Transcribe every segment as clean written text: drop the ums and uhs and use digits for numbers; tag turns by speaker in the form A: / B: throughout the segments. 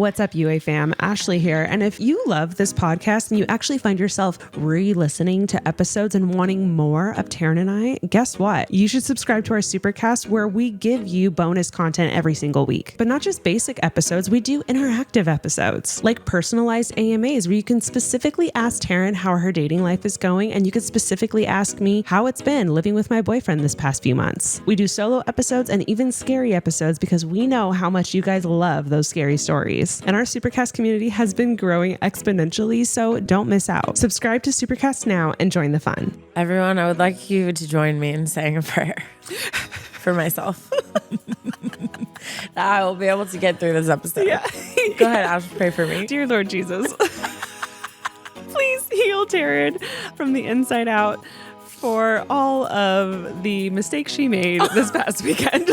A: What's up, UA fam? Ashley here. And if you love this podcast and you actually find yourself re-listening to episodes and wanting more of Taryn and I, guess what? You should subscribe to our Supercast where we give you bonus content every single week. But not just basic episodes, we do interactive episodes like personalized AMAs where you can specifically ask Taryn how her dating life is going, and you can specifically ask me how it's been living with my boyfriend this past few months. We do solo episodes and even scary episodes because we know how much you guys love those scary stories. And our Supercast community has been growing exponentially, so don't miss out. Subscribe to Supercast now and join the fun.
B: Everyone, I would like you to join me in saying a prayer for myself. I will be able to get through this episode. Yeah. Go ahead, Ash, pray for me.
A: Dear Lord Jesus, please heal Taryn from the inside out for all of the mistakes she made this past weekend.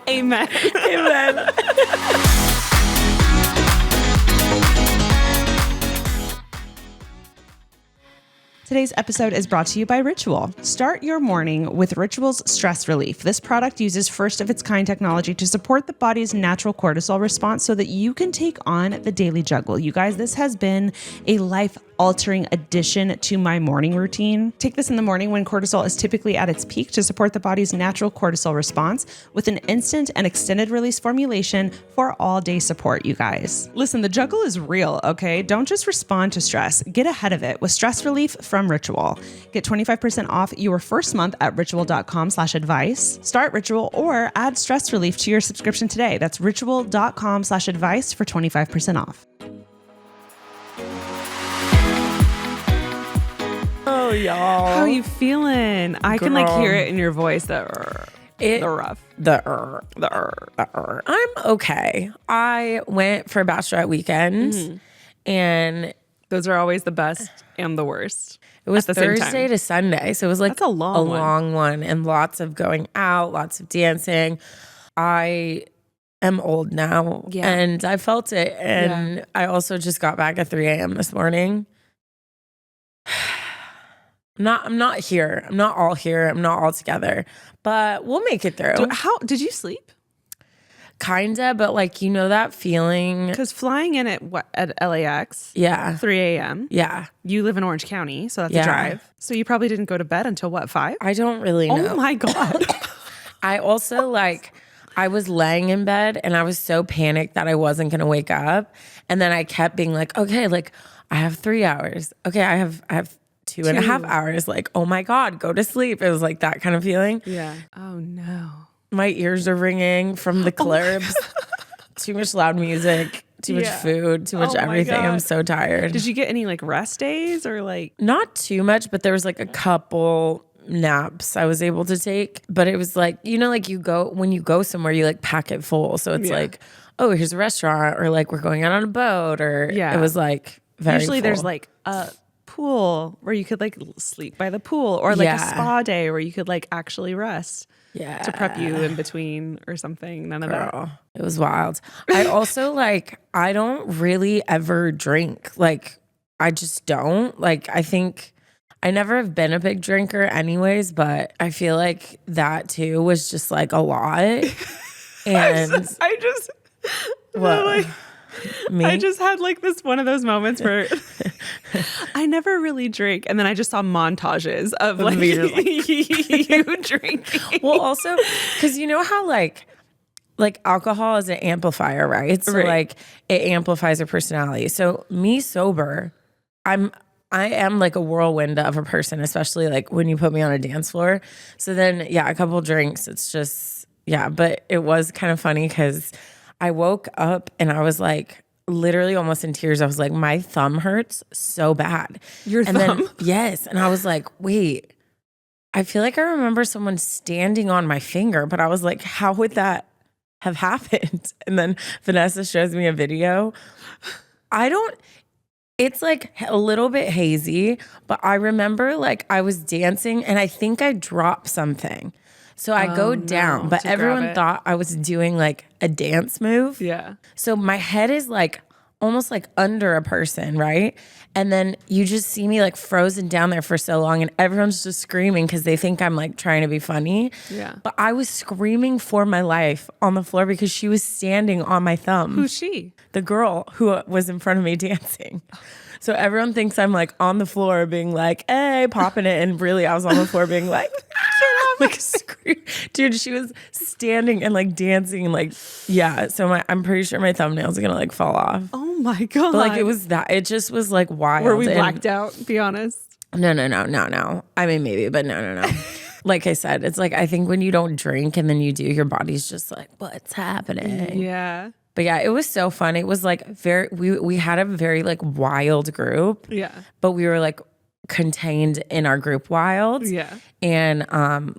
A: Amen.
B: Amen.
A: Today's episode is brought to you by Ritual. Start your morning with Ritual's Stress Relief. This product uses first-of-its-kind technology to support the body's natural cortisol response so that you can take on the daily juggle. You guys, this has been a life-altering addition to my morning routine. Take this in the morning when cortisol is typically at its peak to support the body's natural cortisol response with an instant and extended release formulation for all-day support, you guys. Listen, the juggle is real, okay? Don't just respond to stress. Get ahead of it with Stress Relief from Ritual. Get 25% off your first month at ritual.com/advice. Start Ritual or add Stress Relief to your subscription today. That's ritual.com/advice for 25% off.
B: Oh, y'all.
A: How are you feeling? I can like hear it in your voice. The rough.
B: I'm okay. I went for Bachelorette weekend and
A: those are always the best and the worst.
B: it was Thursday to Sunday. So it was like
A: That's a long
B: one and lots of going out, lots of dancing. I am old now and I felt it. And I also just got back at 3 a.m. this morning. I'm not here. I'm not all here. I'm not all together, but we'll make it through.
A: How did you sleep?
B: Kinda, but like, you know that feeling.
A: Because flying in at LAX, 3 a.m.
B: Yeah.
A: You live in Orange County, so that's a drive. So you probably didn't go to bed until what, 5?
B: I don't really know.
A: Oh my God.
B: I also I was laying in bed and I was so panicked that I wasn't going to wake up. And then I kept being like, okay, like I have 3 hours. Okay, I have 2.5 hours. Like, oh my God, go to sleep. It was like that kind of feeling.
A: Yeah. Oh no.
B: My ears are ringing from the clubs. Too much loud music, too much food, too much everything. I'm so tired.
A: Did you get any like rest days or like?
B: Not too much, but there was like a couple naps I was able to take. But it was like, you know, like when you go somewhere, you like pack it full. So it's like, oh, here's a restaurant, or like we're going out on a boat, or it was like very
A: Usually
B: full.
A: there's like a pool where you could like sleep by the pool, or like a spa day where you could like actually rest.
B: Yeah.
A: To prep you in between or something. None of that.
B: It was wild. I also I don't really ever drink. Like, I just don't. Like, I think I never have been a big drinker anyways, but I feel like that too was just like a lot. And
A: I just
B: what?
A: Like,
B: me?
A: I just had like this one of those moments where I never really drink, and then I just saw montages of like you drinking.
B: Well, also because you know how like alcohol is an amplifier, right? So like it amplifies your personality. So me sober, I am like a whirlwind of a person, especially like when you put me on a dance floor. So then a couple drinks, it's just but it was kind of funny because I woke up and I was like literally almost in tears. I was like, my thumb hurts so bad.
A: Your thumb?
B: Then, yes. And I was like, wait, I feel like I remember someone standing on my finger, but I was like, how would that have happened? And then Vanessa shows me a video. It's like a little bit hazy, but I remember like I was dancing and I think I dropped something. So I go down, but everyone thought I was doing like a dance move.
A: Yeah.
B: So my head is like almost like under a person, right? And then you just see me like frozen down there for so long, and everyone's just screaming because they think I'm like trying to be funny.
A: Yeah.
B: But I was screaming for my life on the floor because she was standing on my thumb.
A: Who's she?
B: The girl who was in front of me dancing. So everyone thinks I'm like on the floor being like, hey, popping it. And really I was on the floor being like, like scream. Dude, she was standing and like dancing and like, yeah. So I'm pretty sure my thumbnails are gonna like fall off.
A: Oh my God.
B: But like it just was like wild.
A: Were we blacked out? Be honest.
B: No. I mean, maybe, but no. Like I said, it's like, I think when you don't drink and then you do, your body's just like, what's happening?
A: Yeah.
B: But yeah, it was so fun. It was like we had a very like wild group.
A: Yeah.
B: But we were like contained in our group wild.
A: Yeah.
B: And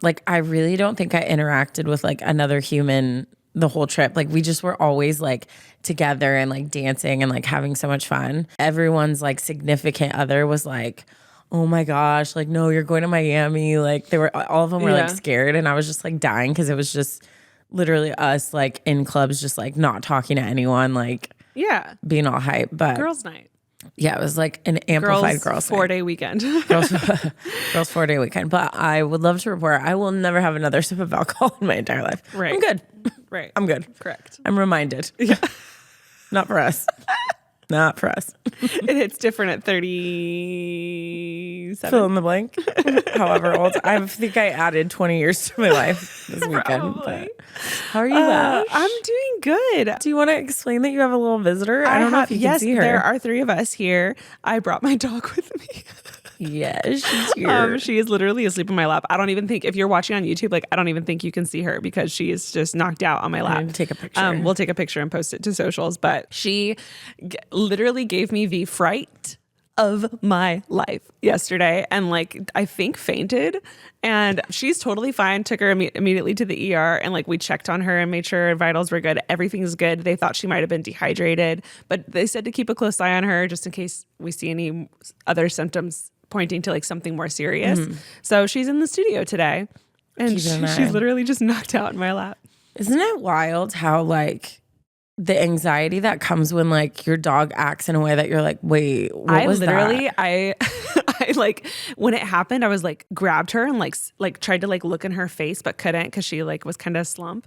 B: like I really don't think I interacted with like another human the whole trip. Like we just were always like together and like dancing and like having so much fun. Everyone's like significant other was like, oh my gosh, like no, you're going to Miami. Like all of them were like scared, and I was just like dying because it was just literally us like in clubs just like not talking to anyone, like being all hype. But
A: girls' night.
B: Yeah, it was like an amplified girls'
A: 4-day weekend.
B: girls 4-day weekend. But I would love to report I will never have another sip of alcohol in my entire life.
A: Right.
B: I'm good.
A: Right.
B: I'm good.
A: Correct.
B: I'm reminded. Yeah. Not for us. Not for us.
A: It hits different at 37.
B: Fill in the blank. However old. I think I added 20 years to my life this weekend. But how are you, Ash?
A: I'm doing good.
B: Do you want to explain that you have a little visitor? I don't know if you can see her.
A: There are 3 of us here. I brought my dog with me.
B: Yes, she's here.
A: She is literally asleep in my lap. I don't even think, if you're watching on YouTube, like I don't even think you can see her because she is just knocked out on my lap.
B: Take a picture.
A: We'll take a picture and post it to socials. But she literally gave me the fright of my life yesterday, and like I think fainted, and she's totally fine. Took her immediately to the ER, and like we checked on her and made sure her vitals were good. Everything's good. They thought she might have been dehydrated, but they said to keep a close eye on her just in case we see any other symptoms pointing to like something more serious. So she's in the studio today, and she's literally just knocked out in my lap.
B: Isn't it wild how like the anxiety that comes when like your dog acts in a way that you're like, wait, what was that?
A: I like when it happened, I was like grabbed her and like tried to like look in her face, but couldn't because she like was kind of slump.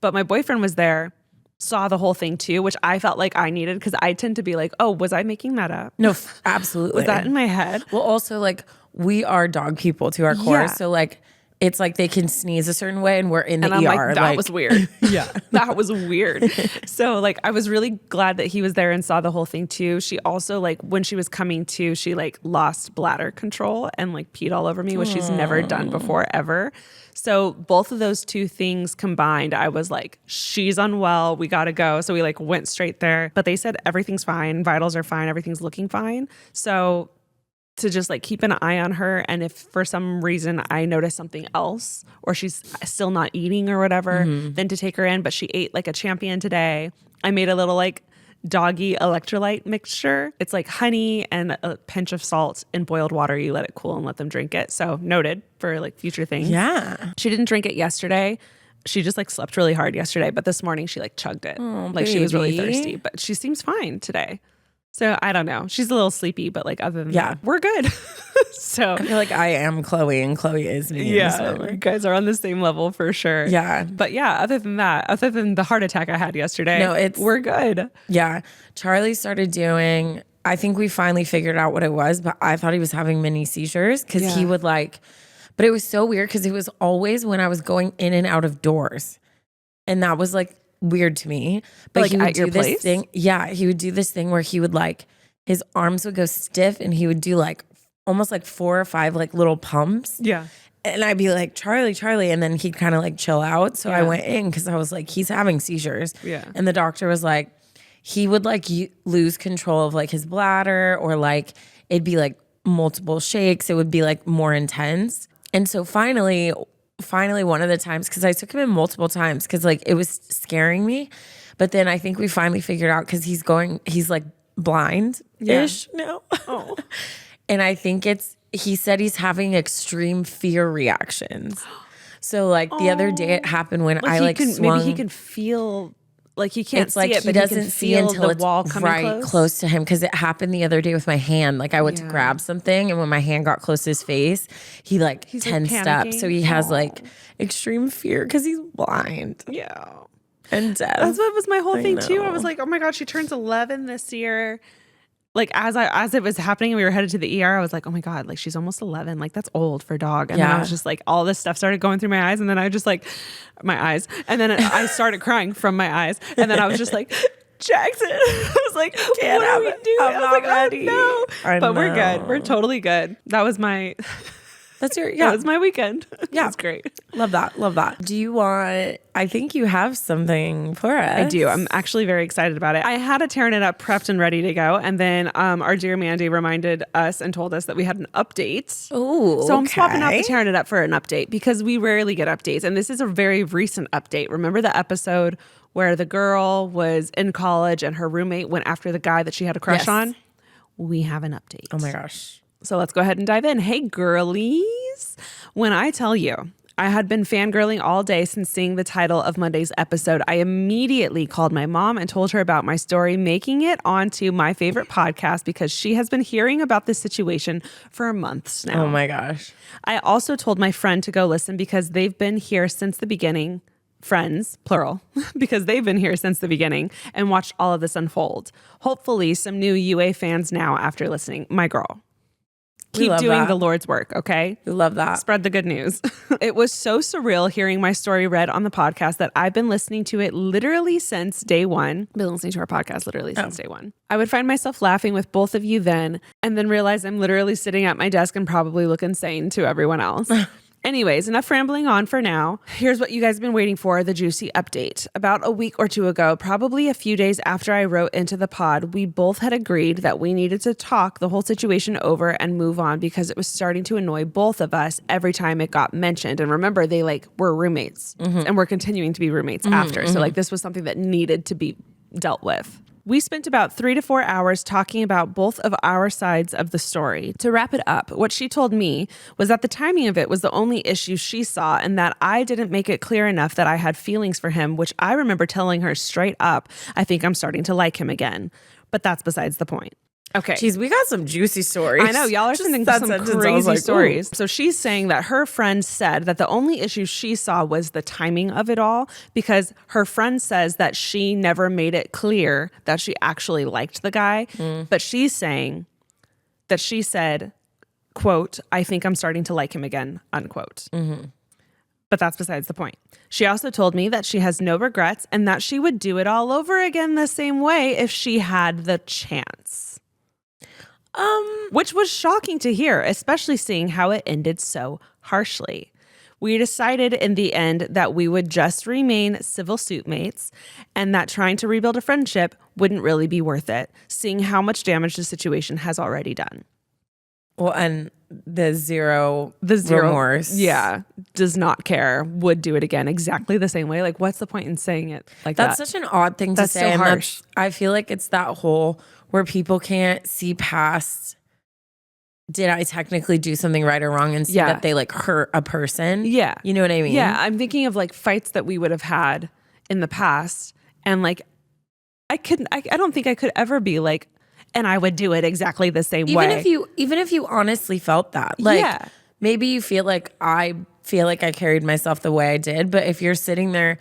A: But my boyfriend was there, saw the whole thing too, which I felt like I needed because I tend to be like, oh, was I making that up?
B: No, absolutely.
A: Was that in my head?
B: Well, also like we are dog people to our core, so like it's like they can sneeze a certain way and we're in the ER.
A: Like, that was weird.
B: Yeah.
A: That was weird. So like I was really glad that he was there and saw the whole thing too. She also like when she was coming to, she like lost bladder control and like peed all over me, which she's never done before ever. So both of those 2 things combined, I was like, she's unwell. We got to go. So we like went straight there, but they said everything's fine. Vitals are fine. Everything's looking fine. So to just like keep an eye on her, and if for some reason I notice something else or she's still not eating or whatever, then to take her in. But she ate like a champion today. I made a little like doggy electrolyte mixture. It's like honey and a pinch of salt in boiled water. You let it cool and let them drink it. So noted for like future things.
B: Yeah.
A: She didn't drink it yesterday. She just like slept really hard yesterday, but this morning she like chugged it. Like she was really thirsty, but she seems fine today. So I don't know. She's a little sleepy, but like other than that, we're good. So
B: I feel like I am Chloe and Chloe is me.
A: Yeah, you guys are on the same level for sure.
B: Yeah.
A: But yeah, other than that, other than the heart attack I had yesterday, we're good.
B: Yeah. Charlie started doing, I think we finally figured out what it was, but I thought he was having mini seizures because he would like, but it was so weird because it was always when I was going in and out of doors. And that was like weird to me. But
A: like
B: he would
A: at your
B: do this
A: place?
B: thing. Yeah. He would do this thing where he would like, his arms would go stiff and he would do like almost like 4 or 5 like little pumps.
A: Yeah.
B: And I'd be like, Charlie. And then he'd kind of like chill out. So I went in because I was like, he's having seizures.
A: Yeah.
B: And the doctor was like, he would like lose control of like his bladder, or like it'd be like multiple shakes. It would be like more intense. And so finally one of the times, because I took him in multiple times because like it was scaring me. But then I think we finally figured out because he's like blind-ish now.
A: Oh.
B: And I think he said he's having extreme fear reactions. So like the other day it happened when I like swung.
A: Maybe he can feel like he can't
B: it's
A: see
B: like
A: it,
B: he
A: but
B: doesn't
A: he can
B: see
A: feel
B: until
A: the
B: it's
A: wall coming
B: right close to him. Because it happened the other day with my hand. Like I went to grab something, and when my hand got close to his face, he's tensed up. So he has like extreme fear because he's blind.
A: Yeah.
B: And deaf.
A: That's what was my whole thing too. I was like, oh my God, she turns 11 this year. Like as it was happening and we were headed to the ER, I was like, oh my God, like she's almost 11. Like that's old for a dog. And then I was just like, all this stuff started going through my eyes. And then I just like my eyes. And then I started crying from my eyes. And then I was just like, Jackson. I was like, what are we doing?
B: I'm not ready.
A: Oh, no. But we're good.
B: know.
A: We're totally good. That was my that was my weekend.
B: Yeah.
A: It's great.
B: Love that. Love that. Do you want, I think you have something for us.
A: I do. I'm actually very excited about it. I had a Tearing It Up prepped and ready to go. And then our dear Mandy reminded us and told us that we had an update.
B: Oh,
A: so I'm swapping out the Tearing It Up for an update because we rarely get updates. And this is a very recent update. Remember the episode where the girl was in college and her roommate went after the guy that she had a crush on? We have an update.
B: Oh my gosh.
A: So let's go ahead and dive in. Hey, girlies. When I tell you, I had been fangirling all day since seeing the title of Monday's episode, I immediately called my mom and told her about my story, making it onto my favorite podcast because she has been hearing about this situation for months now.
B: Oh my gosh.
A: I also told my friend to go listen because they've been here since the beginning. Friends, plural, because they've been here since the beginning and watched all of this unfold. Hopefully some new UA fans now after listening. My girl. Keep doing the Lord's work, okay?
B: We love that.
A: Spread the good news. It was so surreal hearing my story read on the podcast that I've been listening to it literally since day one. Been listening to our podcast literally since day one. I would find myself laughing with both of you then, and then realize I'm literally sitting at my desk and probably look insane to everyone else. Anyways, enough rambling on for now. Here's what you guys have been waiting for, the juicy update. About a week or two ago, probably a few days after I wrote into the pod, we both had agreed that we needed to talk the whole situation over and move on because it was starting to annoy both of us every time it got mentioned. And remember, they were roommates and we're continuing to be roommates after. So this was something that needed to be dealt with. We spent about 3 to 4 hours talking about both of our sides of the story. To wrap it up, what she told me was that the timing of it was the only issue she saw and that I didn't make it clear enough that I had feelings for him, which I remember telling her straight up, I think I'm starting to like him again. But that's besides the point. Okay.
B: Jeez, we got some juicy stories.
A: I know. Y'all are sending some crazy stories. So she's saying that her friend said that the only issue she saw was the timing of it all because her friend says that she never made it clear that she actually liked the guy. But she's saying that she said, quote, I think I'm starting to like him again, unquote. But that's besides the point. She also told me that she has no regrets and that she would do it all over again the same way if she had the chance. Which was shocking to hear, especially seeing how it ended so harshly. We decided in the end that we would just remain civil suit mates and that trying to rebuild a friendship wouldn't really be worth it, seeing how much damage the situation has already done.
B: Well, and the zero remorse.
A: Yeah. Does not care. Would do it again exactly the same way. Like, what's the point in saying it like that?
B: That's such an odd thing to say.
A: So
B: and
A: harsh.
B: I feel like it's that whole where people can't see past, did I technically do something right or wrong and see that they hurt a person? Yeah. You know what I mean?
A: Yeah. I'm thinking of fights that we would have had in the past. And I don't think I could ever be and I would do it exactly the same way.
B: Even if you honestly felt that. Maybe you feel like I carried myself the way I did, but if you're sitting there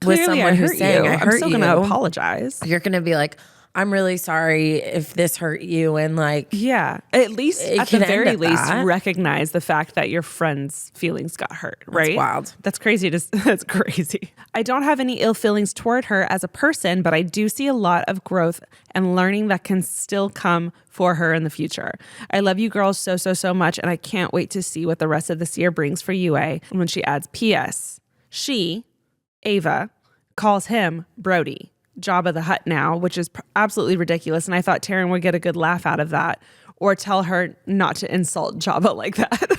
B: with someone who's saying I hurt you,
A: I'm still gonna apologize.
B: You're gonna be like, I'm really sorry if this hurt you, and at
A: least at the very least recognize the fact that your friend's feelings got hurt, right?
B: That's wild.
A: That's crazy. That's crazy. I don't have any ill feelings toward her as a person, but I do see a lot of growth and learning that can still come for her in the future. I love you girls so, so, so much, and I can't wait to see what the rest of this year brings for UA. And when she adds, P.S. She, Ava, calls him Brody. Jabba the Hutt now, which is absolutely ridiculous. And I thought Taryn would get a good laugh out of that or tell her not to insult Jabba like that.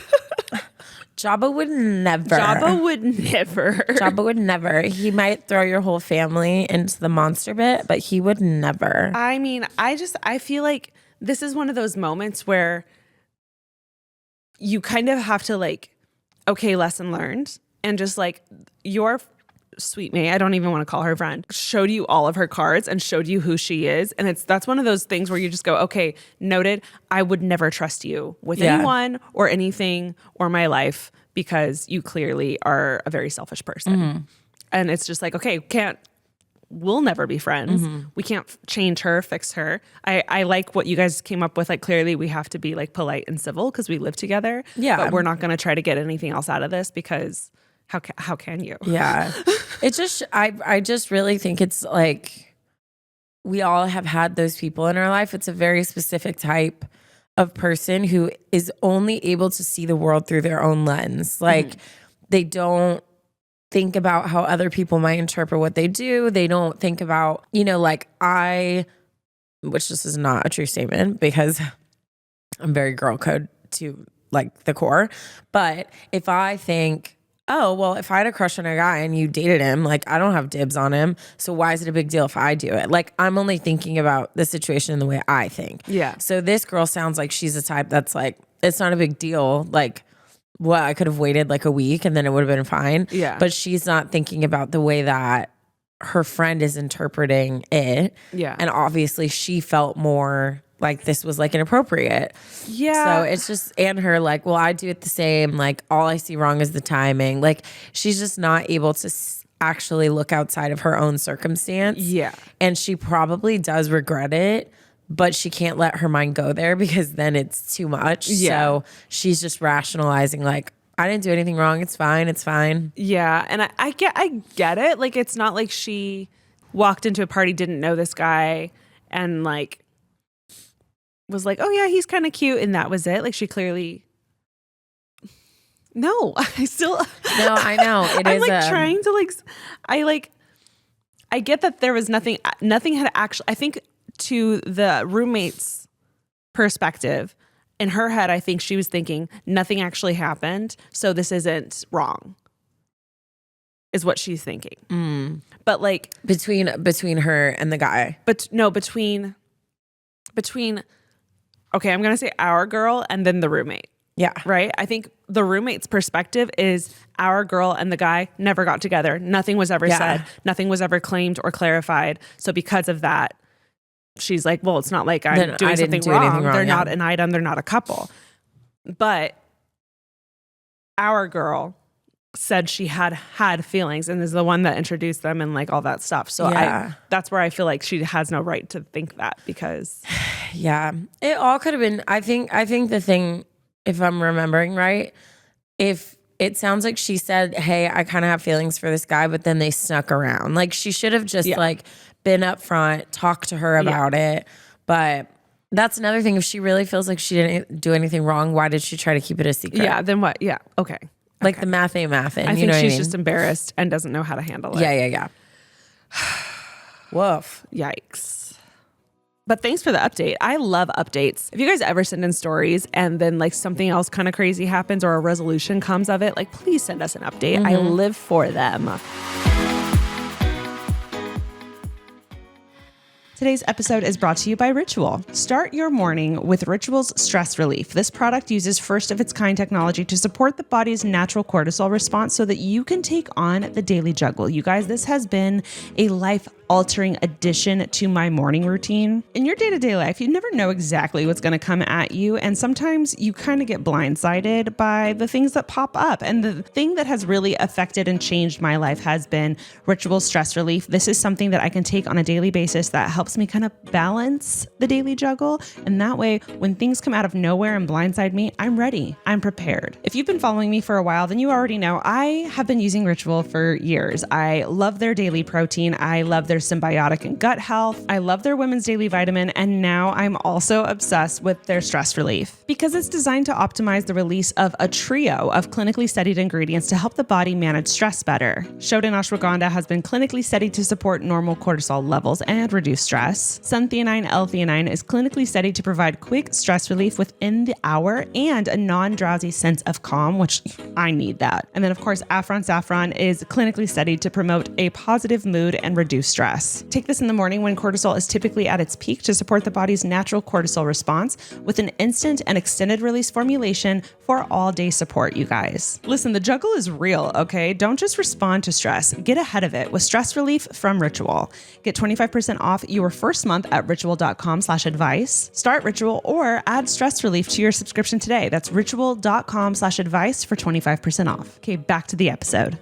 B: Jabba would never.
A: Jabba would never.
B: Jabba would never. He might throw your whole family into the monster bit, but he would never.
A: I mean, I feel like this is one of those moments where you kind of have to okay, lesson learned. And just your sweet May, I don't even want to call her friend, showed you all of her cards and showed you who she is. And that's one of those things where you just go, okay, noted. I would never trust you with anyone or anything or my life because you clearly are a very selfish person. And it's just like, okay, we'll never be friends. We can't change her, fix her. I like what you guys came up with. Like, clearly we have to be like polite and civil because we live together. Yeah. But we're not going to try to get anything else out of this because how can you?
B: Yeah. It's just, I just really think it's like, we all have had those people in our life. It's a very specific type of person who is only able to see the world through their own lens. Like, they don't think about how other people might interpret what they do. They don't think about, like which this is not a true statement because I'm very girl code to like the core. But if I think, oh, well, if I had a crush on a guy and you dated him, like, I don't have dibs on him. So why is it a big deal if I do it? Like, I'm only thinking about the situation in the way I think.
A: Yeah.
B: So this girl sounds like she's a type that's like, it's not a big deal. Like, well, I could have waited like a week and then it would have been fine.
A: Yeah.
B: But she's not thinking about the way that her friend is interpreting it.
A: Yeah.
B: And obviously she felt more like this was like inappropriate.
A: Yeah.
B: So it's just, and her like, well, I do it the same. Like, all I see wrong is the timing. Like, she's just not able to actually look outside of her own circumstance.
A: Yeah.
B: And she probably does regret it, but she can't let her mind go there because then it's too much.
A: Yeah.
B: So she's just rationalizing like, I didn't do anything wrong. It's fine. It's fine.
A: Yeah. And I get it. Like, it's not like she walked into a party, didn't know this guy, and like was like, oh yeah, he's kind of cute, and that was it. Like, she clearly, no, I still,
B: no, I know it
A: I'm
B: is.
A: Like trying to I get that there was nothing had actually, I think to the roommate's perspective, in her head, I think she was thinking nothing actually happened, so this isn't wrong, is what she's thinking. But like
B: between her and the guy,
A: but no, between. Okay, I'm going to say our girl and then the roommate.
B: Yeah.
A: Right? I think the roommate's perspective is our girl and the guy never got together. Nothing was ever said. Nothing was ever claimed or clarified. So because of that, she's like, well, it's not like I'm doing something wrong. They're not an item. They're not a couple. But our girl said she had feelings and is the one that introduced them and like all that stuff. So that's where I feel like she has no right to think that because
B: it all could have been. I think the thing, if I'm remembering right, if it sounds like she said, hey, I kind of have feelings for this guy, but then they snuck around. Like, she should have just like been up front, talked to her about it. But that's another thing. If she really feels like she didn't do anything wrong, why did she try to keep it a secret?
A: Yeah, then what? Yeah, okay.
B: Like, the math ain't mathin'.
A: I think she's just embarrassed and doesn't know how to handle it.
B: Yeah. Woof.
A: Yikes. But thanks for the update. I love updates. If you guys ever send in stories and then like something else kind of crazy happens or a resolution comes of it, like, please send us an update. I live for them. Today's episode is brought to you by Ritual. Start your morning with Ritual's Stress Relief. This product uses first-of-its-kind technology to support the body's natural cortisol response so that you can take on the daily juggle. You guys, this has been a life-altering addition to my morning routine. In your day-to-day life, you never know exactly what's going to come at you, and sometimes you kind of get blindsided by the things that pop up. And the thing that has really affected and changed my life has been Ritual Stress Relief. This is something that I can take on a daily basis that helps me kind of balance the daily juggle. And that way, when things come out of nowhere and blindside me, I'm ready. I'm prepared. If you've been following me for a while, then you already know I have been using Ritual for years. I love their daily protein. I love their symbiotic and gut health. I love their women's daily vitamin. And now I'm also obsessed with their stress relief because it's designed to optimize the release of a trio of clinically studied ingredients to help the body manage stress better. Showed in ashwagandha has been clinically studied to support normal cortisol levels and reduce stress. stress. Suntheanine L-theanine is clinically studied to provide quick stress relief within the hour and a non-drowsy sense of calm, which I need that. And then, of course, Afron Saffron is clinically studied to promote a positive mood and reduce stress. Take this in the morning when cortisol is typically at its peak to support the body's natural cortisol response with an instant and extended release formulation for all-day support, you guys. Listen, the juggle is real, okay? Don't just respond to stress. Get ahead of it with stress relief from Ritual. Get 25% off your first month at ritual.com/advice. Start Ritual or add stress relief to your subscription today. That's ritual.com/advice for 25% off. Okay, back to the episode.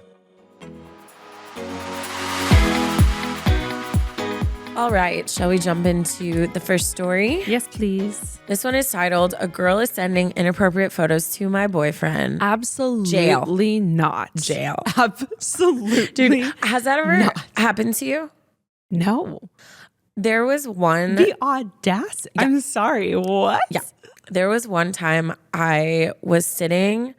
B: All right, shall we jump into the first story?
C: Yes, please.
B: This one is titled, "A Girl is Sending Inappropriate Photos to My Boyfriend."
C: Absolutely not.
B: Jail.
C: Absolutely.
B: Dude, has that ever happened to you?
C: No.
B: There was one.
C: The audacity. Yeah. I'm sorry. What?
B: Yeah. There was one time I was sitting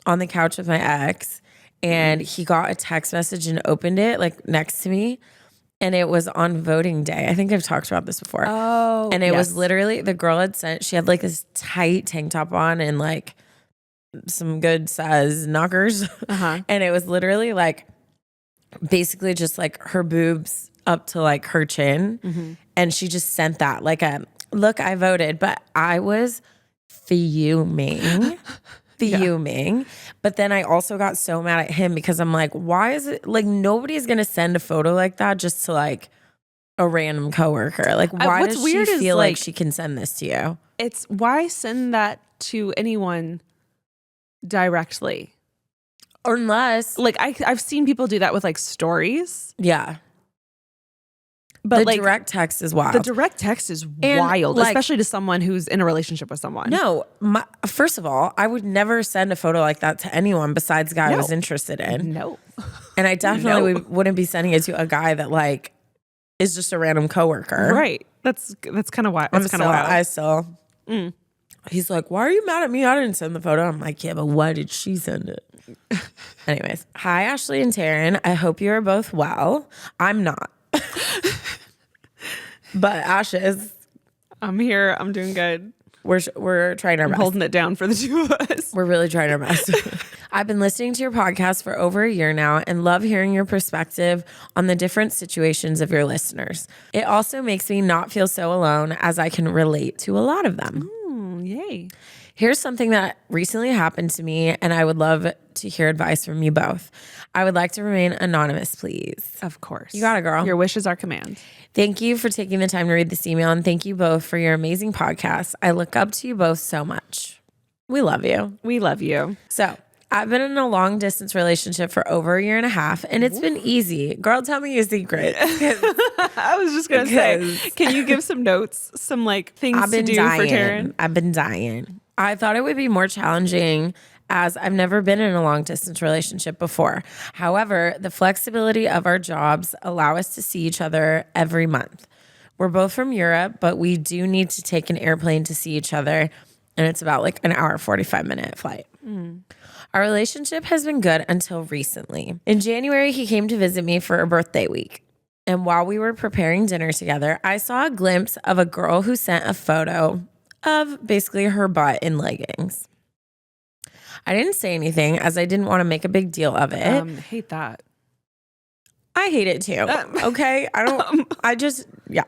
B: on the couch with my ex and he got a text message and opened it like next to me. And it was on voting day. I think I've talked about this before.
C: Oh,
B: and it was literally, the girl had sent, she had like this tight tank top on and like some good size knockers. And it was literally like, basically just like her boobs up to like her chin. And she just sent that like a, look, I voted. But I was fuming. Fuming. But then I also got so mad at him because I'm like, why is it like nobody's gonna send a photo like that just to like a random coworker? Like, why does she feel like she can send this to you?
C: It's why send that to anyone directly?
B: Unless
C: like I've seen people do that with like stories.
B: Yeah.
C: But
B: the
C: like,
B: direct text is wild.
C: The direct text is wild, like, especially to someone who's in a relationship with someone.
B: No, first of all, I would never send a photo like that to anyone besides the guy I was interested in.
C: No.
B: And I definitely wouldn't be sending it to a guy that like is just a random coworker.
C: Right. That's kind of wild. That's kind of wild.
B: I still. He's like, why are you mad at me? I didn't send the photo. I'm like, yeah, but why did she send it? Anyways. Hi, Ashley and Taryn. I hope you are both well. I'm not. But Ash is.
C: I'm here. I'm doing good.
B: We're trying our best.
C: Holding it down for the two of us.
B: We're really trying our best. I've been listening to your podcast for over a year now and love hearing your perspective on the different situations of your listeners. It also makes me not feel so alone as I can relate to a lot of them.
C: Yay.
B: Here's something that recently happened to me, and I would love to hear advice from you both. I would like to remain anonymous, please.
C: Of course.
B: You got it, girl.
C: Your wish is our command.
B: Thank you for taking the time to read this email, and thank you both for your amazing podcast. I look up to you both so much. We love you.
C: We love you.
B: So, I've been in a long distance relationship for over a year and a half, and it's been easy. Girl, tell me your secret.
C: I was just going to say, can you give some notes, some like things to do for Taryn?
B: I've been dying. I thought it would be more challenging as I've never been in a long distance relationship before. However, the flexibility of our jobs allow us to see each other every month. We're both from Europe, but we do need to take an airplane to see each other, and it's about like an hour, 45-minute flight. Our relationship has been good until recently. In January, he came to visit me for a birthday week. And while we were preparing dinner together, I saw a glimpse of a girl who sent a photo of basically her butt in leggings. I didn't say anything as I didn't want to make a big deal of it.
C: Hate that.
B: I hate it too. Okay. Yeah.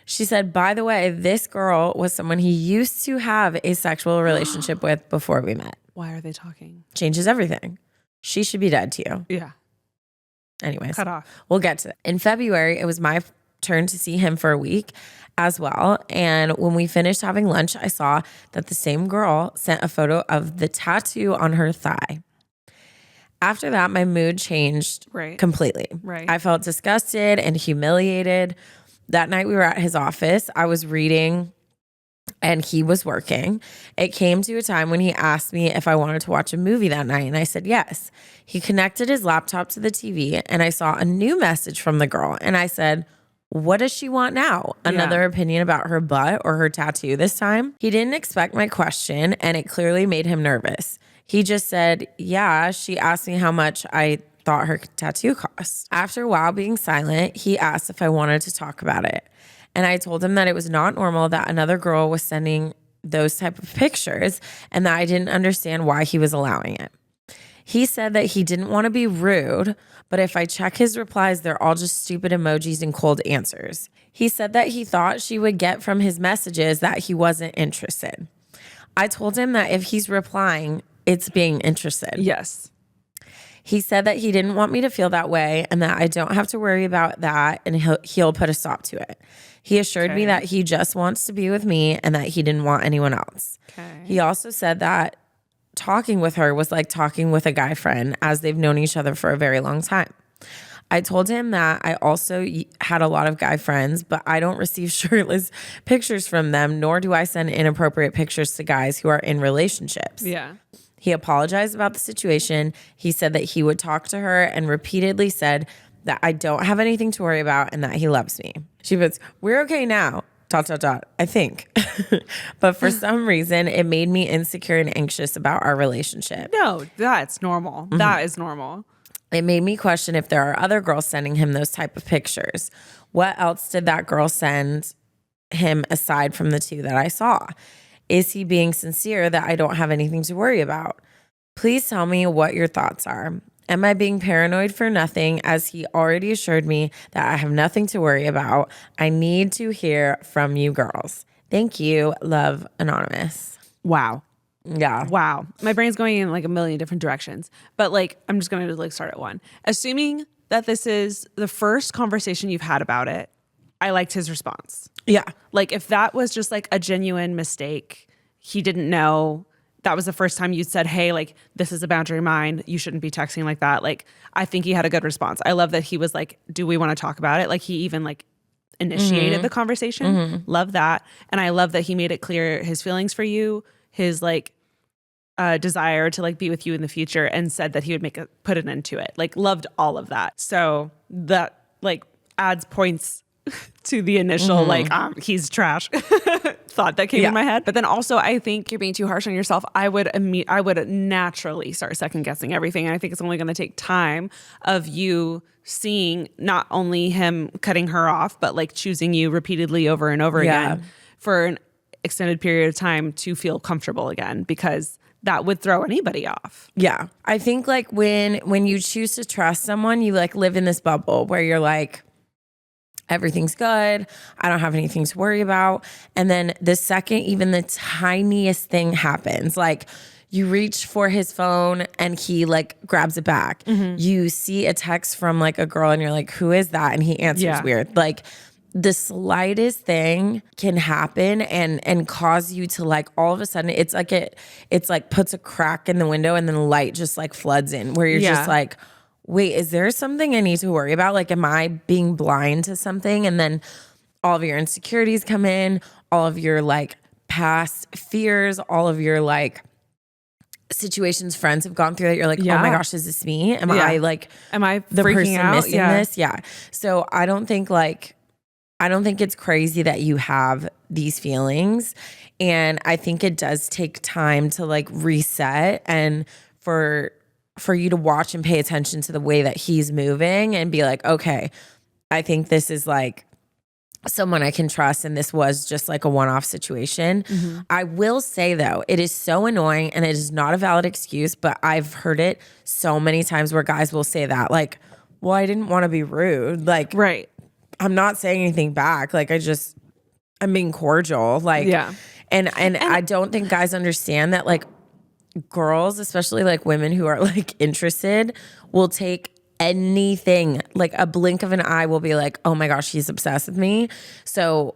B: She said, by the way, this girl was someone he used to have a sexual relationship with before we met.
C: Why are they talking?
B: Changes everything. She should be dead to you.
C: Yeah.
B: Anyways,
C: cut off.
B: We'll get to it. In February, it was my turn to see him for a week as well. And when we finished having lunch, I saw that the same girl sent a photo of the tattoo on her thigh. After that, my mood changed completely.
C: Right.
B: I felt disgusted and humiliated. That night we were at his office. I was reading and he was working. It came to a time when he asked me if I wanted to watch a movie that night, and I said yes. He connected his laptop to the TV, and I saw a new message from the girl, and I said, what does she want now? Another opinion about her butt or her tattoo this time? He didn't expect my question, and it clearly made him nervous. He just said, yeah, she asked me how much I thought her tattoo cost. After a while being silent, he asked if I wanted to talk about it. And I told him that it was not normal that another girl was sending those type of pictures and that I didn't understand why he was allowing it. He said that he didn't want to be rude, but if I check his replies, they're all just stupid emojis and cold answers. He said that he thought she would get from his messages that he wasn't interested. I told him that if he's replying, it's being interested.
C: Yes.
B: He said that he didn't want me to feel that way and that I don't have to worry about that and he'll put a stop to it. He assured me that he just wants to be with me and that he didn't want anyone else. Okay. He also said that talking with her was like talking with a guy friend as they've known each other for a very long time. I told him that I also had a lot of guy friends, but I don't receive shirtless pictures from them, nor do I send inappropriate pictures to guys who are in relationships.
C: Yeah.
B: He apologized about the situation. He said that he would talk to her and repeatedly said that I don't have anything to worry about and that he loves me. She puts, we're okay now, ... I think. But for some reason, it made me insecure and anxious about our relationship.
C: No, that's normal. Mm-hmm. That is normal.
B: It made me question if there are other girls sending him those type of pictures. What else did that girl send him aside from the two that I saw? Is he being sincere that I don't have anything to worry about? Please tell me what your thoughts are. Am I being paranoid for nothing, as he already assured me that I have nothing to worry about? I need to hear from you girls. Thank you. Love, Anonymous.
C: Wow.
B: Yeah.
C: Wow. My brain's going in like a million different directions. But like, I'm just going to like start at one. Assuming that this is the first conversation you've had about it, I liked his response.
B: Yeah.
C: Like if that was just like a genuine mistake, he didn't know, that was the first time you said, hey, like this is a boundary of mine, you shouldn't be texting like that. Like I think he had a good response. I love that he was like, do we want to talk about it? Like he even like initiated the conversation. Mm-hmm. Love that. And I love that he made it clear his feelings for you, his like desire to like be with you in the future, and said that he would put an end to it. Like loved all of that. So that like adds points to the initial like he's trash thought that came in my head. But then also I think you're being too harsh on yourself. I would naturally start second guessing everything. And I think it's only going to take time of you seeing not only him cutting her off, but like choosing you repeatedly over and over again for an extended period of time to feel comfortable again, because that would throw anybody off.
B: Yeah. I think like when you choose to trust someone, you like live in this bubble where you're like, everything's good, I don't have anything to worry about. And then the second even the tiniest thing happens, like you reach for his phone and he like grabs it back. Mm-hmm. You see a text from like a girl and you're like, who is that? And he answers weird. Like the slightest thing can happen and cause you to like all of a sudden it's like puts a crack in the window and then light just like floods in where you're just like, wait, is there something I need to worry about? Like, am I being blind to something? And then all of your insecurities come in, all of your like past fears, all of your like situations friends have gone through that you're like, oh my gosh, is this me? Am I the person
C: out?
B: Missing this? Yeah. So I don't think it's crazy that you have these feelings. And I think it does take time to like reset and for you to watch and pay attention to the way that he's moving and be like, okay, I think this is like someone I can trust and this was just like a one-off situation. Mm-hmm. I will say though, it is so annoying and it is not a valid excuse, but I've heard it so many times where guys will say that like, well, I didn't want to be rude. Like,
C: right.
B: I'm not saying anything back. Like I'm being cordial. Like, and I don't think guys understand that like, girls, especially like women who are like interested, will take anything, like a blink of an eye will be like, oh my gosh, he's obsessed with me. So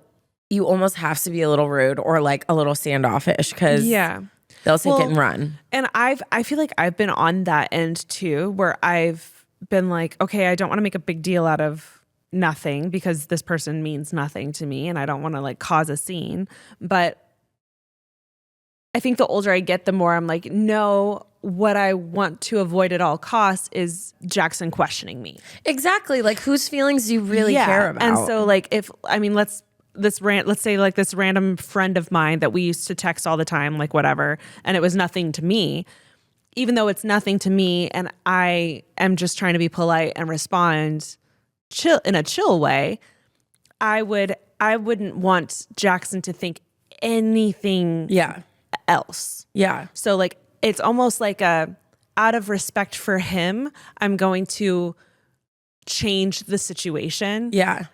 B: you almost have to be a little rude or like a little standoffish because they'll take it and run.
C: And I feel like I've been on that end too, where I've been like, okay, I don't want to make a big deal out of nothing because this person means nothing to me and I don't want to like cause a scene. But I think the older I get, the more I'm like, no, what I want to avoid at all costs is Jackson questioning me.
B: Exactly. Like whose feelings do you really care about?
C: And so like let's say like this random friend of mine that we used to text all the time, like whatever, and it was nothing to me. even though it's nothing to me and I am just trying to be polite and respond in a chill way, I wouldn't want Jackson to think anything else.
B: Yeah.
C: So like it's almost like out of respect for him, I'm going to change the situation.
B: Yeah.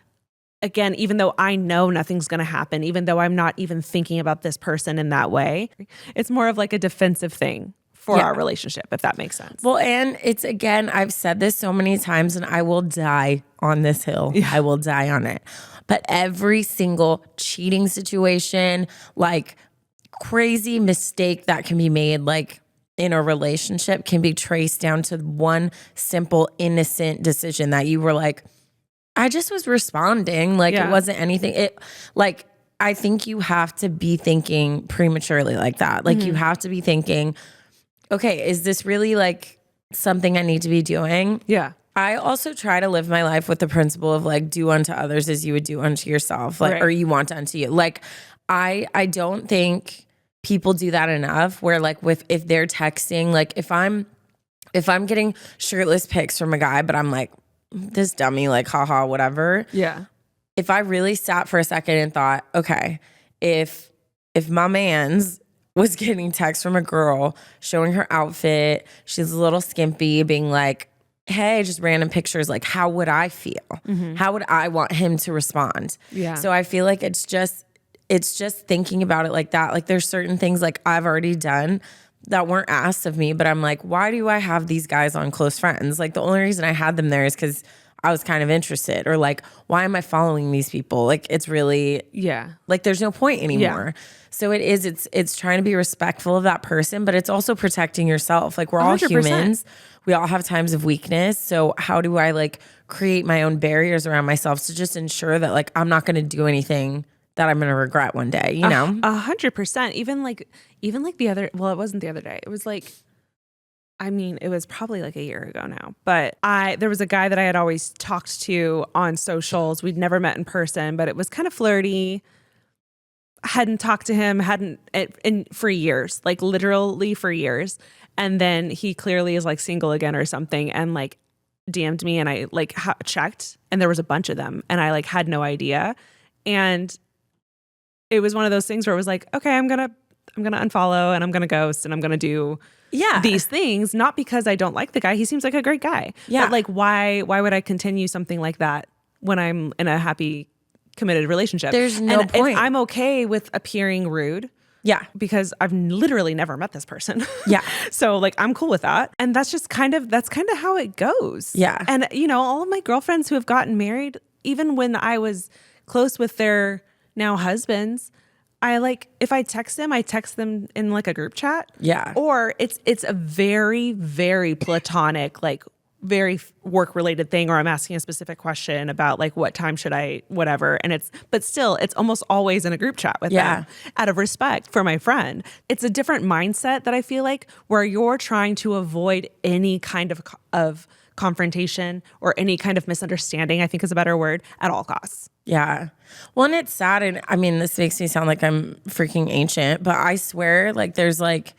C: Again, even though I know nothing's going to happen, even though I'm not even thinking about this person in that way, it's more of like a defensive thing for our relationship, if that makes sense.
B: Well, and it's, again, I've said this so many times and I will die on this hill. Yeah. I will die on it. But every single cheating situation, like crazy mistake that can be made, like in a relationship, can be traced down to one simple, innocent decision that you were like, I just was responding. Like it wasn't anything. I think you have to be thinking prematurely like that. Like you have to be thinking, okay, is this really like something I need to be doing?
C: Yeah.
B: I also try to live my life with the principle of like, do unto others as you would do unto yourself, like, or you want unto you. Like, I don't think people do that enough. Where like if they're texting, like if I'm getting shirtless pics from a guy, but I'm like, this dummy, like, haha, whatever.
C: Yeah.
B: If I really sat for a second and thought, okay, if my man's was getting texts from a girl showing her outfit, she's a little skimpy, being like, hey, just random pictures, like how would I feel? How would I want him to respond?
C: Yeah.
B: So I feel like it's just thinking about it like that. Like there's certain things like I've already done that weren't asked of me, but I'm like, why do I have these guys on close friends? Like the only reason I had them there is because I was kind of interested, or like, why am I following these people? Like it's really, like there's no point anymore. Yeah. So it's trying to be respectful of that person, but it's also protecting yourself. Like we're all 100%. Humans. We all have times of weakness. So how do I like create my own barriers around myself to just ensure that like I'm not going to do anything that I'm going to regret one day, you know?
C: 100%. Even like the other, well, it wasn't the other day. It was like, I mean, it was probably like a year ago now, but there was a guy that I had always talked to on socials. We'd never met in person, but it was kind of flirty. Hadn't talked to him, for years, like literally for years. And then he clearly is like single again or something, and like DM'd me, and I like checked, and there was a bunch of them, and I like had no idea. And it was one of those things where it was like, okay, I'm gonna unfollow, and I'm gonna ghost, and I'm gonna do these things, not because I don't like the guy. He seems like a great guy. Yeah. But like, why would I continue something like that when I'm in a happy, committed relationship?
B: There's no point.
C: I'm okay with appearing rude. Yeah. Because I've literally never met this person. Yeah. So like, I'm cool with that. And that's kind of how it goes. Yeah. And you know, all of my girlfriends who have gotten married, even when I was close with their now husbands, if I text them in like a group chat. Yeah. Or it's a very, very platonic, like very work related thing, or I'm asking a specific question about like what time should I, whatever. And but still, it's almost always in a group chat with them out of respect for my friend. It's a different mindset that I feel like, where you're trying to avoid any kind of confrontation or any kind of misunderstanding, I think is a better word, at all costs.
B: Yeah. Well, and it's sad. And I mean, this makes me sound like I'm freaking ancient, but I swear, like, there's like,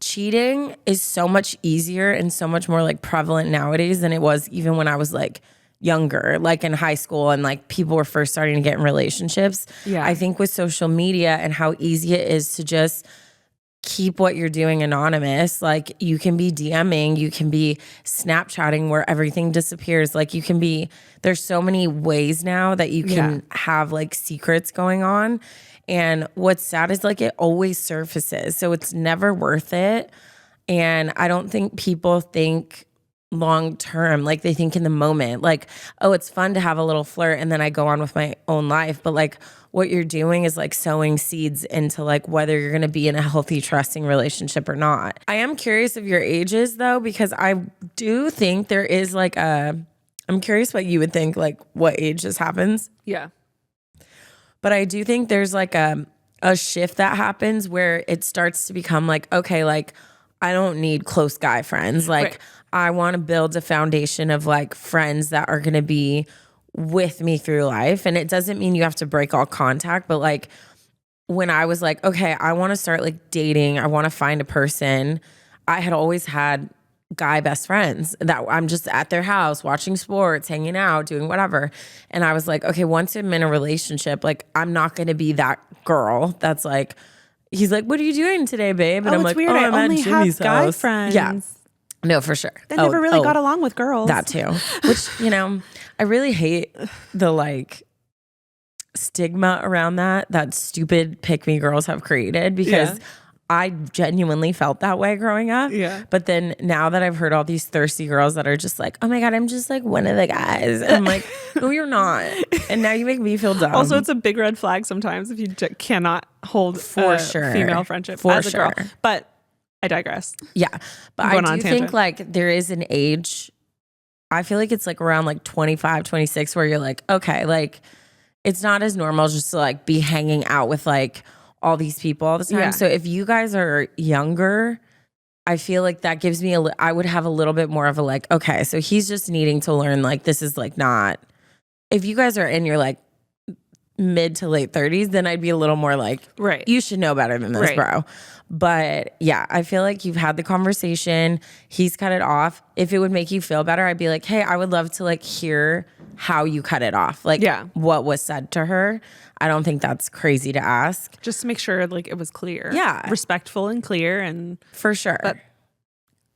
B: cheating is so much easier and so much more like prevalent nowadays than it was even when I was like younger, like in high school, and like people were first starting to get in relationships. Yeah. I think with social media and how easy it is to just keep what you're doing anonymous. Like you can be DMing, you can be Snapchatting where everything disappears. Like there's so many ways now that you can have like secrets going on. And what's sad is like it always surfaces. So it's never worth it. And I don't think people think long term, like they think in the moment, like, oh, it's fun to have a little flirt and then I go on with my own life. But like what you're doing is like sowing seeds into like whether you're going to be in a healthy, trusting relationship or not. I am curious of your ages though, because I do think there is like I'm curious what you would think, like what age this happens. Yeah. But I do think there's like a shift that happens where it starts to become like, okay, like I don't need close guy friends. Like I want to build a foundation of like friends that are going to be with me through life. And it doesn't mean you have to break all contact, but like when I was like, okay, I want to start like dating, I want to find a person, I had always had guy best friends that I'm just at their house watching sports, hanging out, doing whatever. And I was like, okay, once I'm in a relationship, like I'm not going to be that girl that's like, he's like, what are you doing today, babe? And I'm like,
C: weird.
B: oh, I'm
C: I
B: at
C: only
B: Jimmy's
C: have guy
B: house.
C: friends.
B: Yeah. No, for sure.
C: That never really got along with girls.
B: That too. Which, I really hate the like stigma around that stupid pick me girls have created, because I genuinely felt that way growing up.
C: Yeah.
B: But then now that I've heard all these thirsty girls that are just like, oh my God, I'm just like one of the guys. And I'm like, no, you're not. And now you make me feel dumb.
C: Also, it's a big red flag sometimes if you cannot hold
B: For sure.
C: female friendship
B: For
C: as a girl.
B: sure.
C: But I digress.
B: Yeah. But
C: I'm going
B: I
C: on
B: do
C: a
B: think
C: tangent.
B: like there is an age, I feel like it's like around like 25, 26 where you're like, okay, like it's not as normal just to like be hanging out with like all these people all the time.
C: Yeah.
B: So if you guys are younger, I feel like that gives me I would have a little bit more of a like, okay, so he's just needing to learn like this is like not, if you guys are in your like mid to late 30s, then I'd be a little more like,
C: Right.
B: you should know better than this,
C: Right.
B: bro. But yeah, I feel like you've had the conversation. He's cut it off. If it would make you feel better, I'd be like, hey, I would love to like hear how you cut it off. Like what was said to her. I don't think that's crazy to ask.
C: Just to make sure like it was clear.
B: Yeah.
C: Respectful and clear and
B: For sure.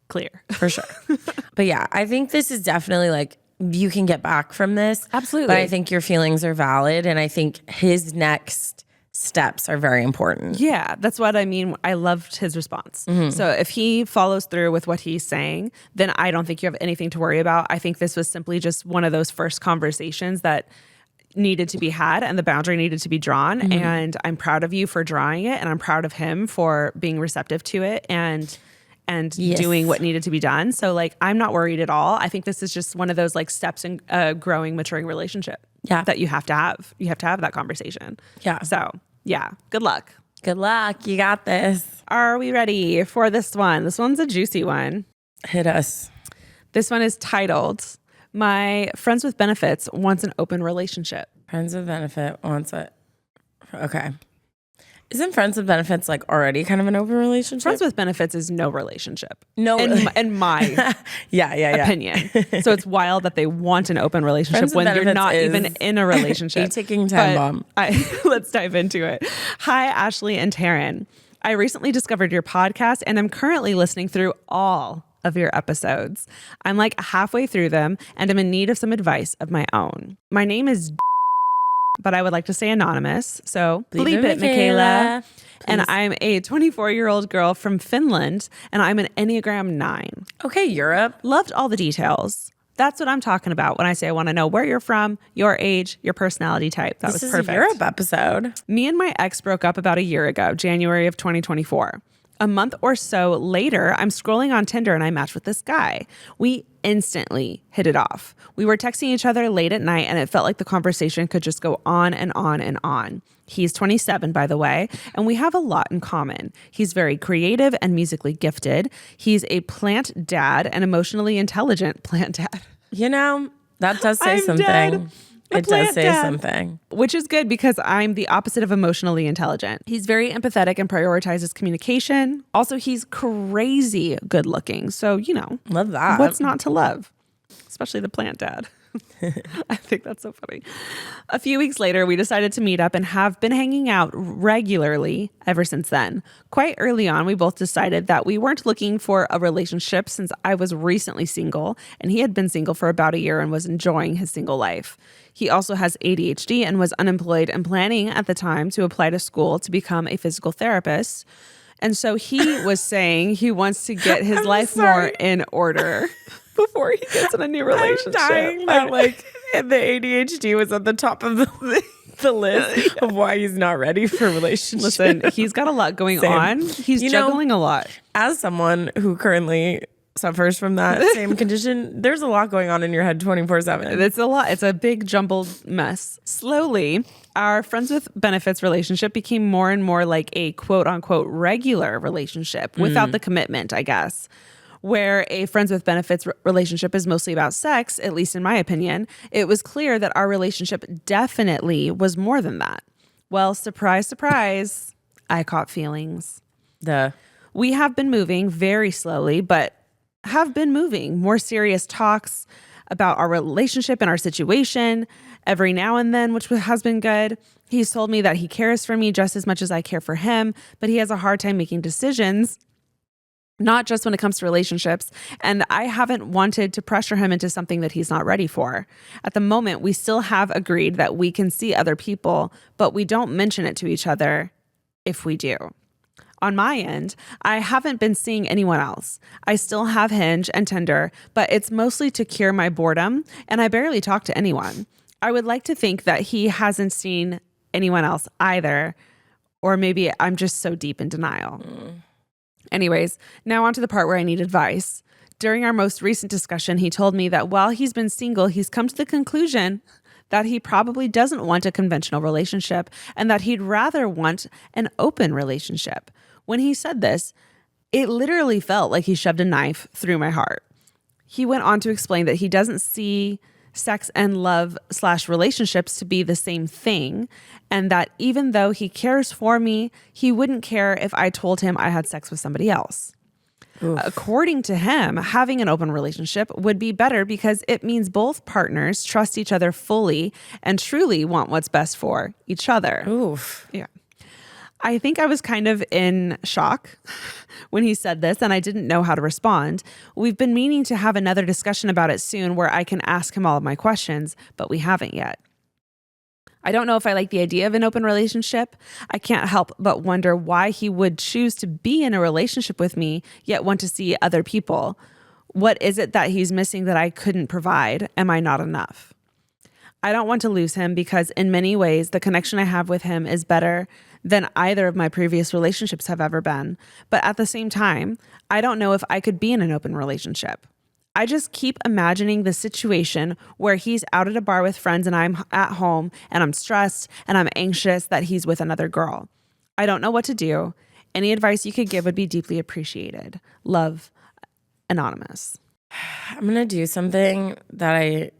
C: clear.
B: For sure. But yeah, I think this is definitely like, you can get back from this.
C: Absolutely.
B: But I think your feelings are valid. And I think his next steps are very important.
C: Yeah, that's what I mean. I loved his response. So if he follows through with what he's saying, then I don't think you have anything to worry about. I think this was simply just one of those first conversations that needed to be had and the boundary needed to be drawn. And I'm proud of you for drawing it, and I'm proud of him for being receptive to it and
B: Yes.
C: doing what needed to be done. So like, I'm not worried at all. I think this is just one of those like steps in a growing, maturing relationship.
B: Yeah.
C: That you have to have. You have to have that conversation.
B: Yeah.
C: So yeah, good luck.
B: Good luck. You got this.
C: Are we ready for this one? This one's a juicy one.
B: Hit us.
C: This one is titled, My Friends with Benefits Wants an Open Relationship.
B: Friends with benefit wants it. Okay. Isn't friends with benefits like already kind of an open relationship?
C: Friends with Benefits is no relationship.
B: No.
C: In my
B: yeah.
C: opinion. So it's wild that they want an open relationship
B: Friends with
C: when you're
B: Benefits
C: not
B: is
C: even in a relationship.
B: a ticking time
C: But
B: bomb.
C: Let's dive into it. Hi, Ashley and Taryn. I recently discovered your podcast and I'm currently listening through all of your episodes. I'm like halfway through them and I'm in need of some advice of my own. My name is but I would like to say anonymous. So bleep it, Michaela. And I'm a 24-year-old girl from Finland and I'm an Enneagram 9.
B: Okay, Europe.
C: Loved all the details. That's what I'm talking about when I say I want to know where you're from, your age, your personality type. That
B: This
C: was
B: is
C: perfect.
B: a Europe episode.
C: Me and my ex broke up about a year ago, January of 2024. A month or so later, I'm scrolling on Tinder and I matched with this guy. We instantly hit it off. We were texting each other late at night and it felt like the conversation could just go on and on and on. He's 27, by the way, and we have a lot in common. He's very creative and musically gifted. He's a plant dad, an emotionally intelligent plant dad.
B: You know, that does say
C: I'm
B: something.
C: dead. A
B: It does
C: plant
B: say
C: dad.
B: something.
C: Which is good because I'm the opposite of emotionally intelligent. He's very empathetic and prioritizes communication. Also, he's crazy good looking. So,
B: Love that.
C: what's not to love? Especially the plant dad. I think that's so funny. A few weeks later, we decided to meet up and have been hanging out regularly ever since then. Quite early on, we both decided that we weren't looking for a relationship since I was recently single and he had been single for about a year and was enjoying his single life. He also has ADHD and was unemployed and planning at the time to apply to school to become a physical therapist. And so he was saying he wants to get his life more in order before he gets in a new relationship.
B: I'm dying that like the ADHD was at the top of the list of why he's not ready for relationships.
C: Listen, he's got a lot going on. He's juggling a lot.
B: As someone who currently suffers from that same condition, there's a lot going on in your head 24/7.
C: It's a lot. It's a big jumbled mess. Slowly, our friends with benefits relationship became more and more like a quote unquote regular relationship without the commitment, I guess. Where a friends with benefits relationship is mostly about sex, at least in my opinion, it was clear that our relationship definitely was more than that. Well, surprise, surprise, I caught feelings. We have been moving very slowly, but have been moving. More serious talks about our relationship and our situation every now and then, which has been good. He's told me that he cares for me just as much as I care for him, but he has a hard time making decisions, not just when it comes to relationships. And I haven't wanted to pressure him into something that he's not ready for. At the moment, we still have agreed that we can see other people, but we don't mention it to each other if we do. On my end, I haven't been seeing anyone else. I still have Hinge and Tinder, but it's mostly to cure my boredom, and I barely talk to anyone. I would like to think that he hasn't seen anyone else either, or maybe I'm just so deep in denial. Anyways, now on to the part where I need advice. During our most recent discussion, he told me that while he's been single, he's come to the conclusion that he probably doesn't want a conventional relationship and that he'd rather want an open relationship. When he said this, it literally felt like he shoved a knife through my heart. He went on to explain that he doesn't see sex and love/relationships to be the same thing, and that even though he cares for me, he wouldn't care if I told him I had sex with somebody else. Oof. According to him, having an open relationship would be better because it means both partners trust each other fully and truly want what's best for each other.
B: Oof.
C: Yeah. I think I was kind of in shock when he said this, and I didn't know how to respond. We've been meaning to have another discussion about it soon where I can ask him all of my questions, but we haven't yet. I don't know if I like the idea of an open relationship. I can't help but wonder why he would choose to be in a relationship with me, yet want to see other people. What is it that he's missing that I couldn't provide? Am I not enough? I don't want to lose him because in many ways, the connection I have with him is better than either of my previous relationships have ever been. But at the same time, I don't know if I could be in an open relationship. I just keep imagining the situation where he's out at a bar with friends and I'm at home and I'm stressed and I'm anxious that he's with another girl. I don't know what to do. Any advice you could give would be deeply appreciated. Love, Anonymous.
B: I'm going to do something that I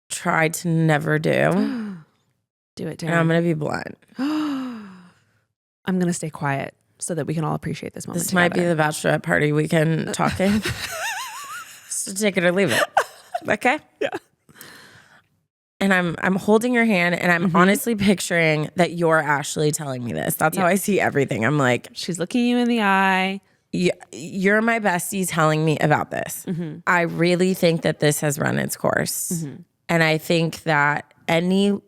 B: try to never do.
C: Do it, Darren.
B: And I'm going to be blunt.
C: I'm going to stay quiet so that we can all appreciate this moment
B: This might be
C: together.
B: the Bachelorette party weekend talking. So take it or leave it. Okay?
C: Yeah.
B: And I'm holding your hand and I'm honestly picturing that you're Ashley telling me this. That's how I see everything. I'm like,
C: she's looking you in the eye.
B: You're my bestie telling me about this. I really think that this has run its course. And I think that any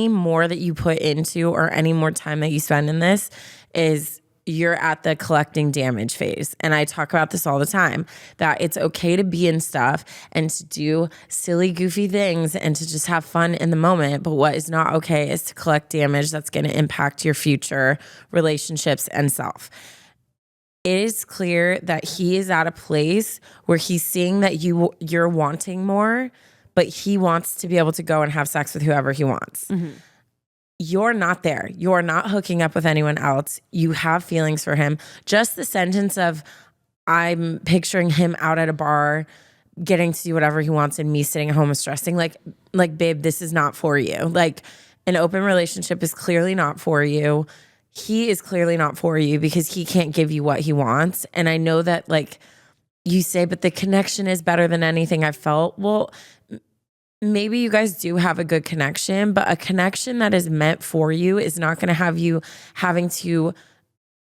B: more that you put into or any more time that you spend in this is you're at the collecting damage phase. And I talk about this all the time, that it's okay to be in stuff and to do silly, goofy things and to just have fun in the moment. But what is not okay is to collect damage that's going to impact your future relationships and self. It is clear that he is at a place where he's seeing that you're wanting more, but he wants to be able to go and have sex with whoever he wants. You're not there. You're not hooking up with anyone else. You have feelings for him. Just the sentence of, I'm picturing him out at a bar, getting to do whatever he wants and me sitting at home and stressing. Like, babe, this is not for you. Like, an open relationship is clearly not for you. He is clearly not for you because he can't give you what he wants. And I know that, like, you say, but the connection is better than anything I've felt. Well, maybe you guys do have a good connection, but a connection that is meant for you is not going to have you having to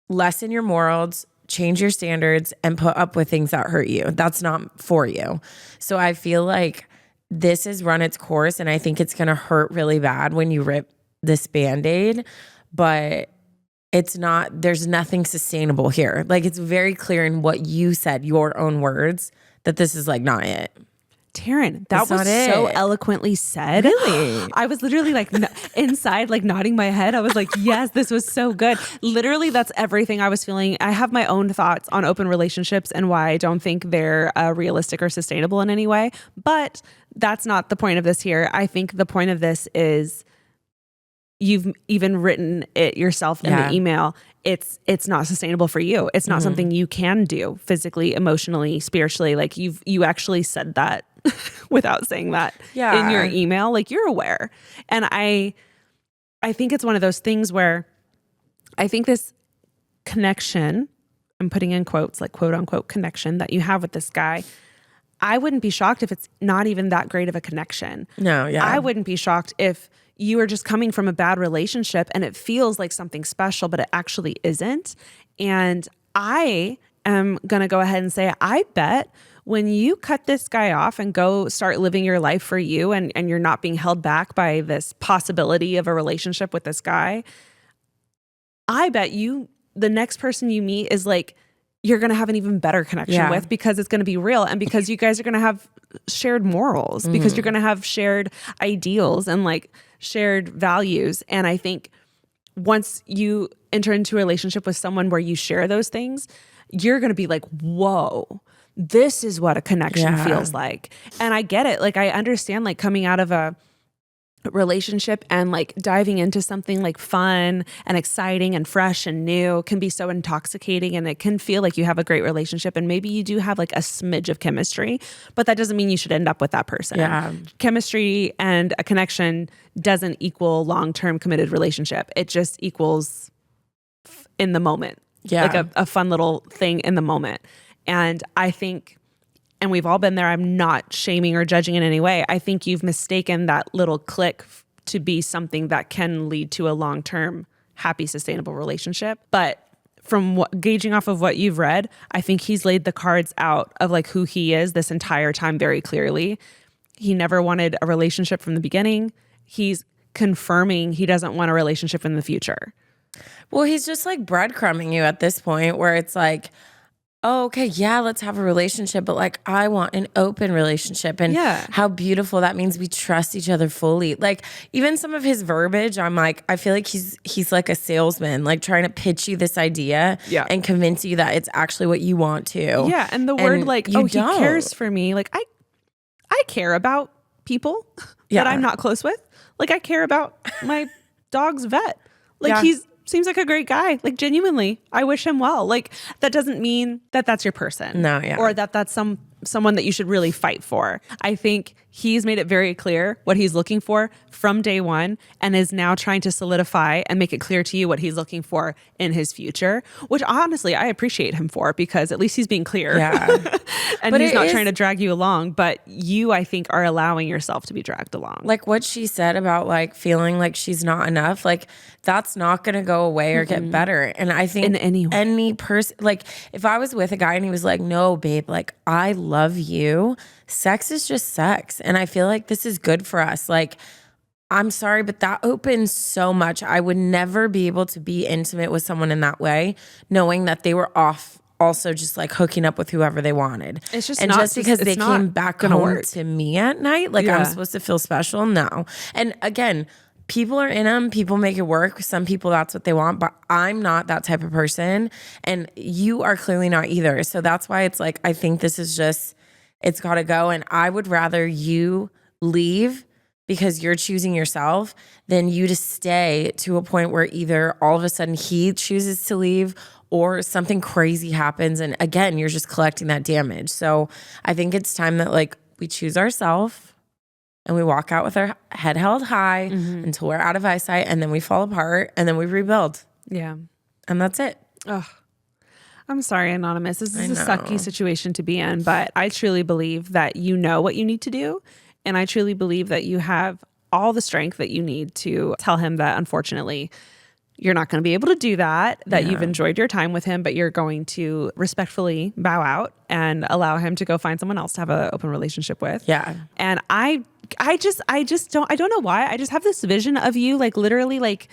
B: lessen your morals, change your standards, and put up with things that hurt you. That's not for you. So I feel like this has run its course, and I think it's going to hurt really bad when you rip this Band-Aid, but it's not, there's nothing sustainable here. Like, it's very clear in what you said, your own words, that this is like not it.
C: Taryn, that was so eloquently said.
B: Really?
C: I was literally like inside, like nodding my head. I was like, yes, this was so good. Literally, that's everything I was feeling. I have my own thoughts on open relationships and why I don't think they're realistic or sustainable in any way. But that's not the point of this here. I think the point of this is you've even written it yourself in the email. It's not sustainable for you. It's not something you can do physically, emotionally, spiritually. Like you actually said that without saying that in your email. Like, you're aware. And I think it's one of those things where I think this connection I'm putting in quotes, like quote unquote connection that you have with this guy, I wouldn't be shocked if it's not even that great of a connection.
B: No, yeah.
C: I wouldn't be shocked if you are just coming from a bad relationship and it feels like something special, but it actually isn't. And I am going to go ahead and say, I bet when you cut this guy off and go start living your life for you and you're not being held back by this possibility of a relationship with this guy, I bet you the next person you meet is like, you're going to have an even better connection with, because it's going to be real, and because you guys are going to have shared morals, because you're going to have shared ideals and like shared values. And I think once you enter into a relationship with someone where you share those things, you're going to be like, whoa, this is what a connection feels like. And I get it. Like, I understand, like, coming out of a relationship and like diving into something like fun and exciting and fresh and new can be so intoxicating, and it can feel like you have a great relationship and maybe you do have like a smidge of chemistry, but that doesn't mean you should end up with that person. Chemistry and a connection doesn't equal long-term committed relationship. It just equals in the moment. Like a fun little thing in the moment. And I think, and we've all been there, I'm not shaming or judging in any way. I think you've mistaken that little click to be something that can lead to a long-term, happy, sustainable relationship. But from gauging off of what you've read, I think he's laid the cards out of like who he is this entire time very clearly. He never wanted a relationship from the beginning. He's confirming he doesn't want a relationship in the future.
B: Well, he's just like breadcrumbing you at this point where it's like, oh, okay, yeah, let's have a relationship, but like I want an open relationship, and how beautiful that means we trust each other fully. Like even some of his verbiage, I'm like, I feel like he's like a salesman, like trying to pitch you this idea and convince you that it's actually what you want to.
C: Yeah, and the word like, oh, he cares for me. Like I care about people that I'm not close with. Like I care about my dog's vet. Like seems like a great guy. Like genuinely, I wish him well. Like that doesn't mean that that's your person.
B: No,
C: or that that's someone that you should really fight for. I think he's made it very clear what he's looking for from day one, and is now trying to solidify and make it clear to you what he's looking for in his future, which honestly I appreciate him for, because at least he's being clear. And but he's not trying to drag you along, but you, I think, are allowing yourself to be dragged along.
B: Like what she said about like feeling like she's not enough, like that's not going to go away or get better. And I think
C: in any
B: person, like if I was with a guy and he was like, no, babe, like I love you. Sex is just sex. And I feel like this is good for us. Like, I'm sorry, but that opens so much. I would never be able to be intimate with someone in that way, knowing that they were off also just like hooking up with whoever they wanted.
C: It's just
B: and
C: not,
B: just because they came back home to me at night, like I'm supposed to feel special. No. And again, people are in them. People make it work. Some people, that's what they want. But I'm not that type of person. And you are clearly not either. So that's why it's like, I think this is just, it's got to go. And I would rather you leave because you're choosing yourself than you to stay to a point where either all of a sudden he chooses to leave or something crazy happens. And again, you're just collecting that damage. So I think it's time that like we choose ourselves and we walk out with our head held high until we're out of eyesight, and then we fall apart and then we rebuild.
C: Yeah.
B: And that's it.
C: Ugh. I'm sorry, Anonymous. This is a sucky situation to be in, but I truly believe that you know what you need to do. And I truly believe that you have all the strength that you need to tell him that, unfortunately, you're not going to be able to do that, that you've enjoyed your time with him, but you're going to respectfully bow out and allow him to go find someone else to have an open relationship with.
B: Yeah.
C: And I don't know why. I just have this vision of you like literally like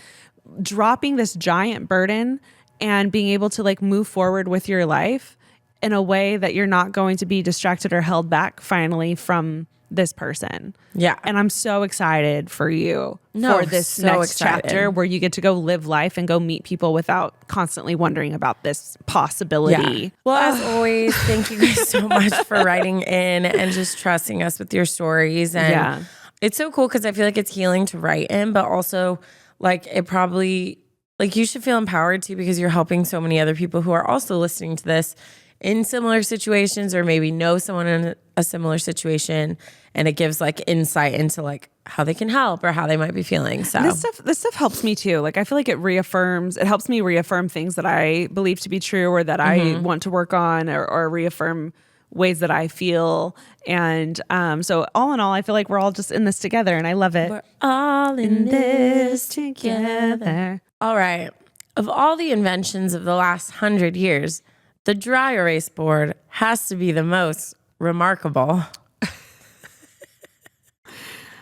C: dropping this giant burden and being able to like move forward with your life in a way that you're not going to be distracted or held back finally from this person.
B: Yeah.
C: And I'm so excited for you for this next chapter where you get to go live life and go meet people without constantly wondering about this possibility.
B: Yeah. Well, as always, thank you guys so much for writing in and just trusting us with your stories. And it's so cool because I feel like it's healing to write in, but also like it probably, like you should feel empowered too, because you're helping so many other people who are also listening to this in similar situations or maybe know someone in a similar situation, and it gives like insight into like how they can help or how they might be feeling. So
C: This stuff helps me too. Like I feel like it helps me reaffirm things that I believe to be true or that I want to work on or reaffirm ways that I feel. And so all in all, I feel like we're all just in this together and I love it.
B: we're all in this together. All right. Of all the inventions of the last 100 years, the dry erase board has to be the most remarkable.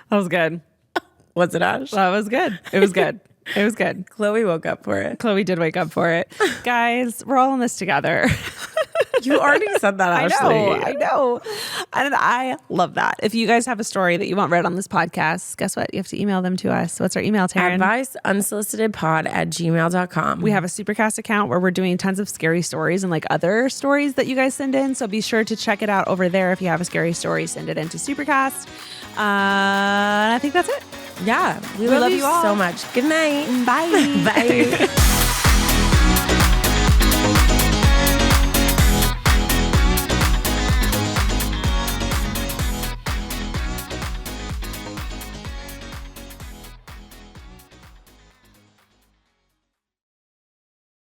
C: That was good.
B: Was it, Ash?
C: That was good. It was good. It was good.
B: Chloe woke up for it.
C: Chloe did wake up for it. Guys, we're all in this together.
B: You already said that, Ashley.
C: I know. And I love that. If you guys have a story that you want read on this podcast, guess what? You have to email them to us. What's our email, Taryn?
B: Advice unsolicitedpod@gmail.com.
C: We have a Supercast account where we're doing tons of scary stories and like other stories that you guys send in. So be sure to check it out over there. If you have a scary story, send it into Supercast. And I think that's it.
B: Yeah. We
C: love
B: you
C: you all
B: so much. Good night.
C: Bye.
B: Bye.